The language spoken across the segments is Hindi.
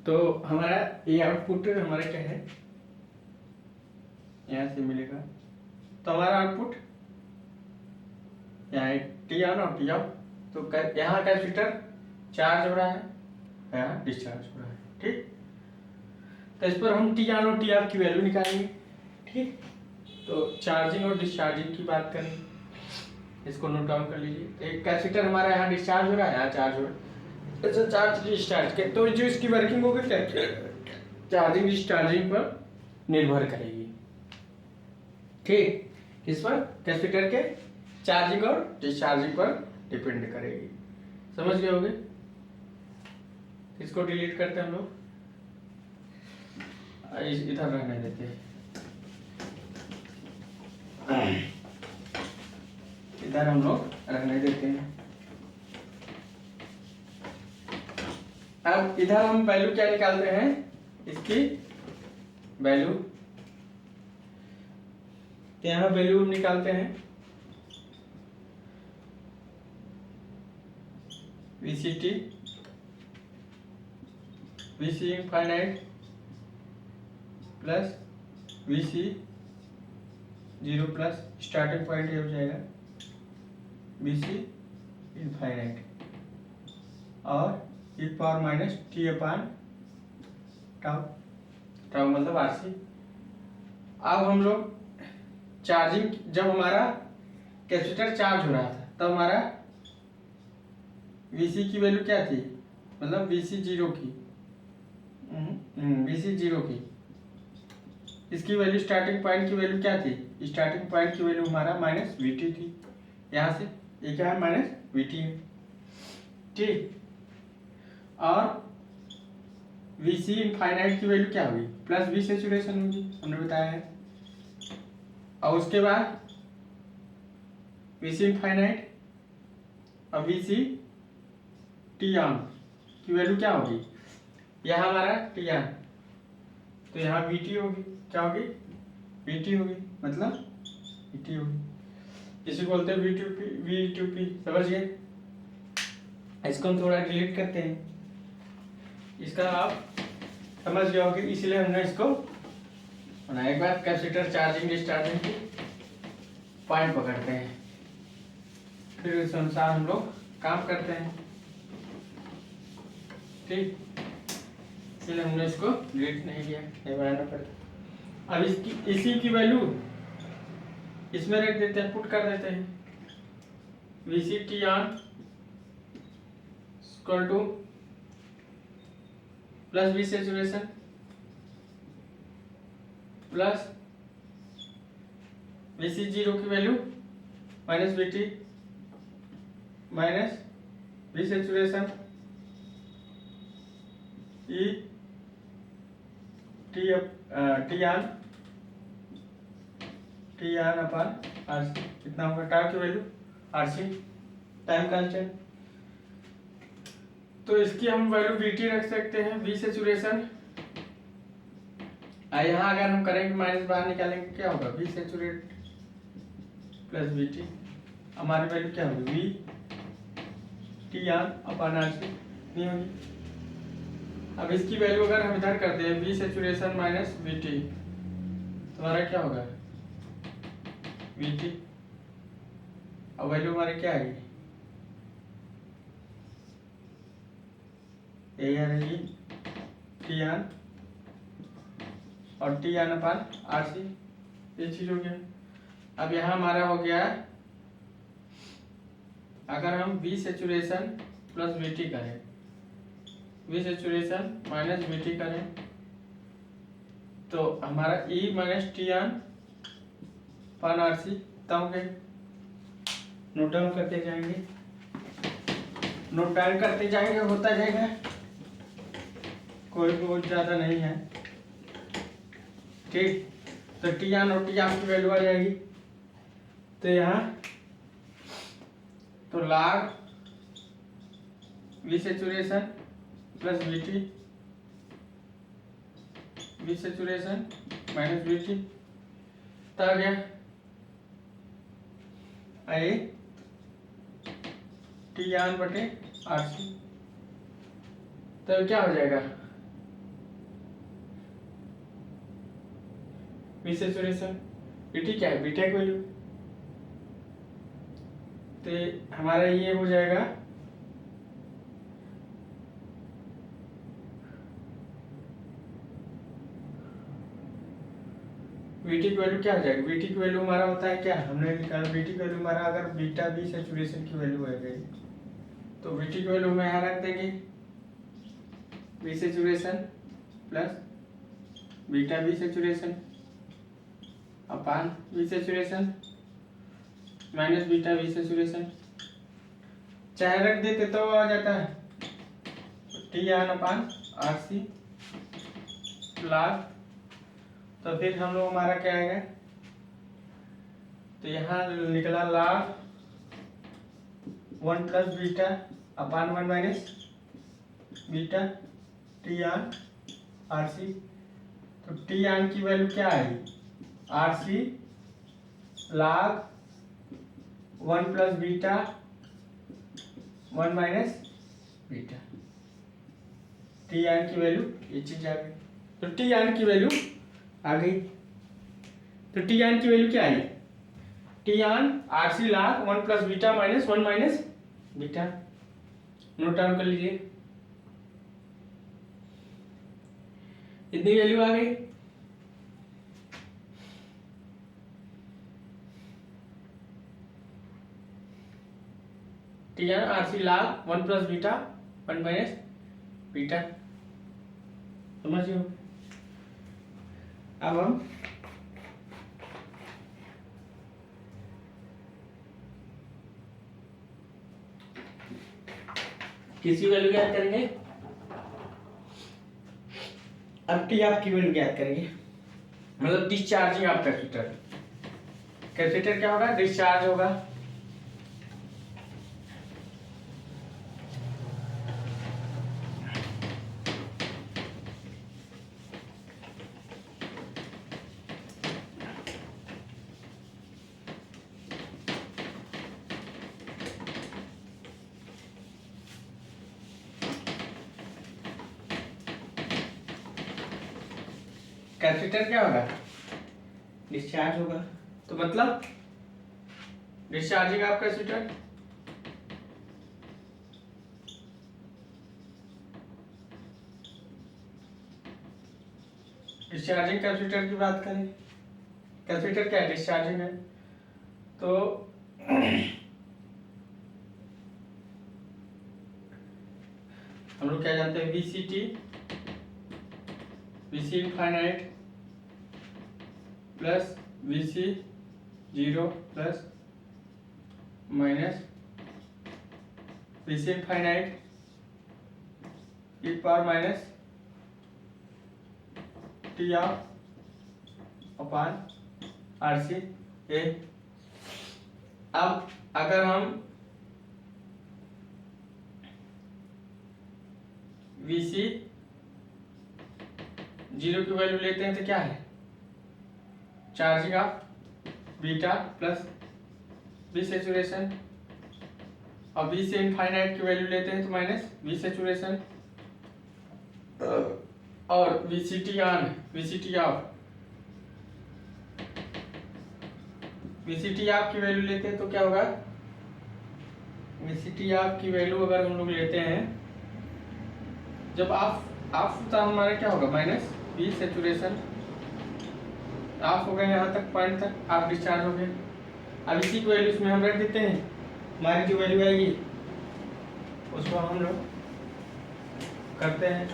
तो हमारा ये आउटपुट हमारा क्या है, यहाँ से मिलेगा। तो हमारा आउटपुट यहाँ टी ऑन और टी ऑफ। तो यहाँ कैपेसिटर चार्ज हो रहा है, यहाँ डिस्चार्ज हो रहा है। ठीक, तो इस पर हम टी ऑन और टी ऑफ की वैल्यू निकालेंगे। ठीक, तो चार्जिंग और डिस्चार्जिंग की बात करें, इसको नोट डाउन कर लीजिए। तो एक कैपेसिटर हमारा यहाँ डिस्चार्ज हो रहा है, यहाँ चार्ज हो रहा है। अच्छा, चार्ज डिस्चार्ज के तो जो इसकी वर्किंग होगी क्या, चार्जिंग डिस्चार्जिंग पर निर्भर करेगी। ठीक, किस पर, कैपेसिटर के चार्जिंग और डिस्चार्जिंग पर डिपेंड करेगी। समझ गए होंगे। इसको डिलीट करते हैं हम लोग, इधर रहने देते हैं, इधर हम लोग रहने देते हैं। अब इधर हम वैल्यू क्या निकालते हैं, इसकी वैल्यू, तो यहाँ वैल्यू हम निकालते हैं VCT, VC infinite plus VC 0 plus starting point ये हो जाएगा VC इनफाइनाइट और e power minus T upon tau, tau मतलब RC। अब हम लोग चार्जिंग, जब हमारा कैपेसिटर चार्ज हो रहा था तब हमारा VC की वैल्यू क्या थी, मतलब VC 0 की, VC 0 की, इसकी वैल्यू स्टार्टिंग पॉइंट की वैल्यू क्या थी, स्टार्टिंग पॉइंट की वैल्यू हमारा माइनस VT थी। यहाँ से ये क्या है, माइनस VT है। ठीक, और VC इनफाइनाइट की वैल्यू क्या होगी, प्लस V सैचुरेशन होगी, हमने बताया है। और उसके बाद VC इनफाइनाइट और VC टी ऑन की वैल्यू क्या होगी, यहाँ हमारा टी ऑन, तो यहाँ VT होगी, क्या होगी, VT होगी, मतलब VT होगी। इसी को बोलते हैं V2P, समझ गए। इसको हम थोड़ा डिलीट करते हैं, इसका आप समझ गए होंगे, इसलिए हमने इसको बनाया। एक बार कैपेसिटर चार्जिंग डिस्चार्जिंग की पॉइंट पकड़ते हैं, फिर उस अनुसार हम लोग काम करते हैं। ठीक, इसलिए हमने इसको डिलीट नहीं किया, नहीं बनाना पड़ता। अब इसी की वैल्यू इसमें रख देते हैं, पुट कर देते हैं। VC T on equal two plus V saturation plus VC 0 की value minus VT minus V saturation E T on upon RC, कितना होगा, टाइम की वैल्यू RC, टाइम कांस्टेंट। तो इसकी हम वैल्यू VT रख सकते हैं, V सैचुरेशन। यहाँ अगर हम करेंगे माइनस बाहर निकालेंगे क्या होगा, V सैचुरेट प्लस VT, हमारी वैल्यू क्या होगी, V T on upon RC नहीं होगी। अब इसकी वैल्यू अगर हम इधर करते हैं V सैचुरेशन माइनस VT, तो हमारा क्या होगा, VT, अब वैल्यू हमारी क्या आएगी, यही आ रही टी ऑन और टी ऑन अपान RC, ये चीज हो गया। अब यहाँ हमारा हो गया, अगर हम V सैचुरेशन प्लस VT करें, V सैचुरेशन माइनस VT करें, तो हमारा E minus T on upon RC तब गए। नोट डाउन करते जाएंगे, नोट डाउन करते जाएंगे, होता जाएगा, कोई बहुत ज्यादा नहीं है। ठीक, तो टी ऑन और टी ऑफ की वैल्यू आ जाएगी, तो यहाँ तो log V saturation plus VT, V saturation minus VT, तो आ गया आए टी ऑन बटे RC, तो क्या हो जाएगा, वी सैचुरेशन, बीटी क्या है, बीटा की वैल्यू। तो हमारा ये हो जाएगा बीटी की वैल्यू क्या हो जाएगी, बीटी की वैल्यू हमारा होता है क्या, हमने निकाला बीटी की वैल्यू हमारा, अगर बीटा बी सैचुरेशन की वैल्यू है गई तो बीटी की वैल्यू में यहाँ रख देंगे B saturation plus beta B saturation upon B saturation minus beta B saturation, चाहे रख देते तो आ जाता है टी आन अपान आर सी लाख। तो फिर हम लोग हमारा क्या आएगा, तो यहाँ निकला log 1 plus beta upon 1 minus beta T on R C. तो टी आन की वैल्यू क्या आई, R C lakh 1 plus beta 1 minus beta, T on की वैल्यू ये चीज आ गई। तो टी आन की वैल्यू आ गई, तो टी आन की वैल्यू क्या आई, T on R C lakh 1 plus beta minus 1 minus beta, note down कर लीजिए, इतनी वैल्यू आ गई। T on R C lakh 1 plus beta 1 minus beta, समझिए। अब हम किसी वैल्यू ज्ञात करेंगे, अब टी आप की वैल्यू ज्ञात करेंगे, मतलब डिस्चार्जिंग ऑफ कैपेसिटर, कैपेसिटर क्या होगा, डिस्चार्ज होगा। कैपेसिटर क्या होगा, डिस्चार्ज होगा, तो मतलब discharging of capacitor, discharging capacitor की बात करें, कैपेसिटर क्या है, डिस्चार्जिंग है। तो हम लोग क्या जानते हैं, VCT VC infinite plus VC 0 plus minus VC infinite e power minus T off upon R C a. अब अगर हम वीसी 0 की वैल्यू लेते हैं तो क्या है, charging of beta plus B saturation, और बी से इनफाइनाइट की वैल्यू लेते हैं तो माइनस बी सैचुरेशन, और वीसीटी ऑन वीसीटी ऑफ की वैल्यू लेते हैं तो क्या होगा, वीसीटी ऑफ की वैल्यू अगर हम लोग लेते हैं, जब ऑफ होता हमारा क्या होगा, माइनस बी सैचुरेशन, ऑफ हो गए यहाँ तक, पॉइंट तक आप डिस्चार्ज हो गए। अब इसी की वैल्यू इसमें हम रख देते हैं, हमारी जो वैल्यू आएगी उसको हम लोग करते हैं,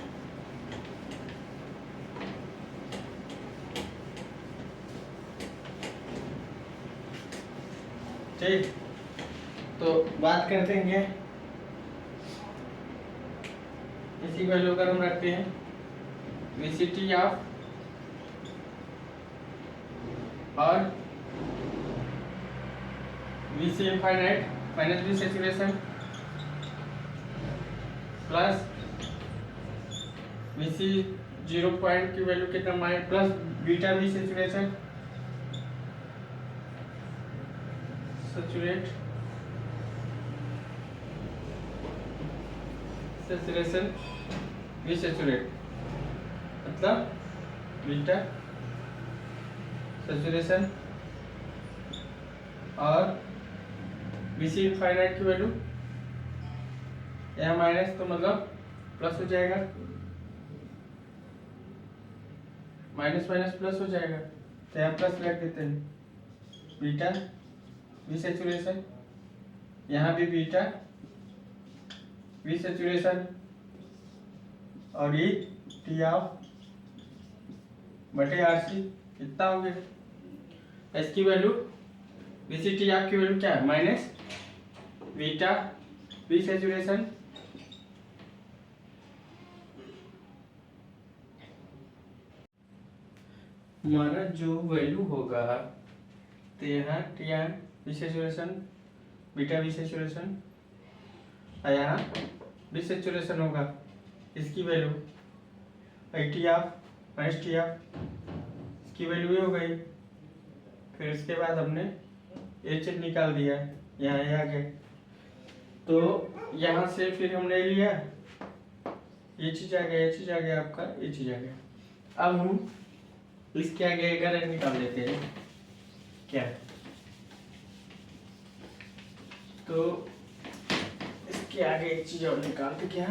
ठीक। तो बात करते हैं, इसी वैल्यू अगर हम रखते हैं वीसीटी ऑफ और VC infinite minus B saturation plus VC 0 point की वैल्यू कितना, minus plus beta B saturation saturation B saturate, मतलब बीटा सैचुरेशन और VC इनफाइनाइट की वैल्यू यहाँ माइनस तो मतलब प्लस हो जाएगा, माइनस माइनस प्लस हो जाएगा, तो यहाँ प्लस रख देते हैं। बीटा वी सैचुरेशन, यहाँ भी बीटा वी सैचुरेशन और ये टी ऑफ बटे RC कितना हो गया। इसकी वैल्यू VC टी ऑफ की वैल्यू क्या है, माइनस बीटा वी सैचुरेशन हमारा जो वैल्यू होगा, तो यहाँ T M V saturation beta V saturation और यहाँ वी सैचुरेशन होगा, इसकी value T off minus T off, इसकी वैल्यू ये हो गई। फिर इसके बाद हमने एच निकाल दिया, यहाँ ये आ गया, तो यहाँ से फिर हमने लिया ये चीज़ आ गया, ये चीज़ आ गया, आपका ये चीज़ आ गया। अब हम इसके आगे अगर निकाल देते हैं क्या, तो इसके आगे एक चीज और निकालते क्या,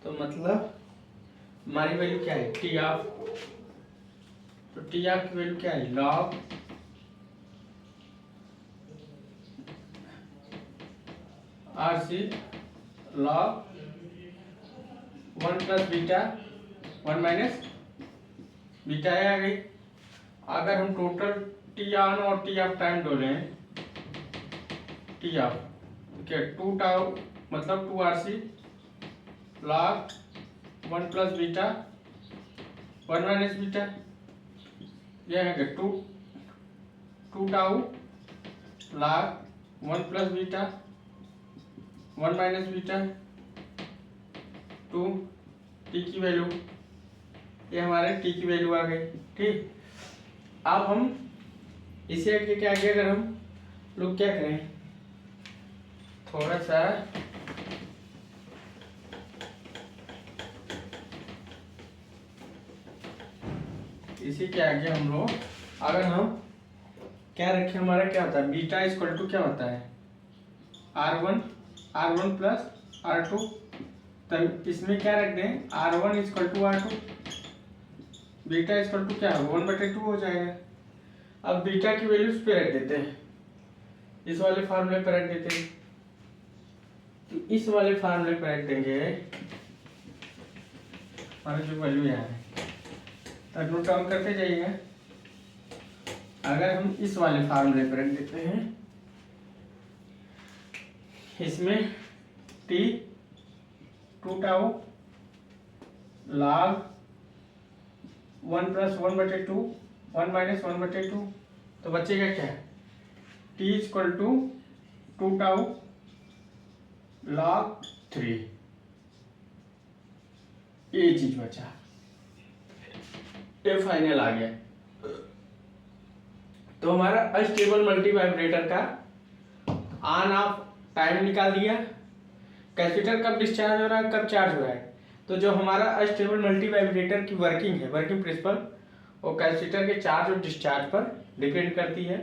तो मतलब हमारी वैल्यू क्या है, टी ऑफ, तो टी ऑफ की वैल्यू क्या है, log RC log 1 plus beta 1 minus beta आ गई। अगर हम टोटल टी ऑन और टी ऑफ टाइम डोले टी ऑफ क्या 2 टाउ मतलब 2RC log 1 plus beta 1 minus beta, यह है 2 tau log 1 plus beta 1 minus beta 2 T की वैल्यू, ये हमारे टी की वैल्यू आ गई। ठीक, अब हम इसे आगे अगर हम लोग क्या करें, थोड़ा सा इसी के आगे हम लोग अगर हम क्या रखें, हमारा क्या होता है, बीटा इक्वल टू क्या होता है, R1 प्लस R2, तब इसमें क्या रख दें, R1 equal to R2, beta equal to क्या 1/2 हो जाएगा। अब बीटा की वैल्यू उस पर रख देते हैं, इस वाले फार्मूले पर रख देते हैं, तो इस वाले फार्मूले पर रख देंगे हमारा जो वैल्यू यहाँ है, तब नोट डाउन करते जाइएगा। अगर हम इस वाले फार्मूले पर रख देते हैं, इसमें T 2 tau log 1 plus 1/2 1 minus 1/2, तो बचेगा क्या, T equal to 2 tau log 3, ये चीज बचा, ये फाइनल आ गया। तो हमारा अस्टेबल मल्टी वाइब्रेटर का ऑन ऑफ टाइम निकाल दिया, कैपेसिटर कब डिस्चार्ज हो रहा है, कब चार्ज हो रहा है। तो जो हमारा अस्टेबल मल्टी वाइब्रेटर की वर्किंग है, वर्किंग प्रिंसिपल, वो कैपेसिटर के चार्ज और डिस्चार्ज पर डिपेंड करती है।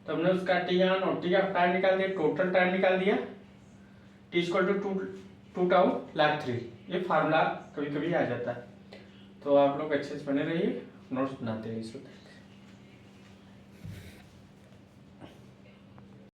तो हमने उसका टी ऑन और टी ऑफ टाइम निकाल दिया, टोटल टाइम निकाल दिया, T equal to 2 tau log 3, ये फार्मूला कभी कभी आ जाता है। तो आप लोग अच्छे से बने रहिए, नोट्स बनाते रहिए।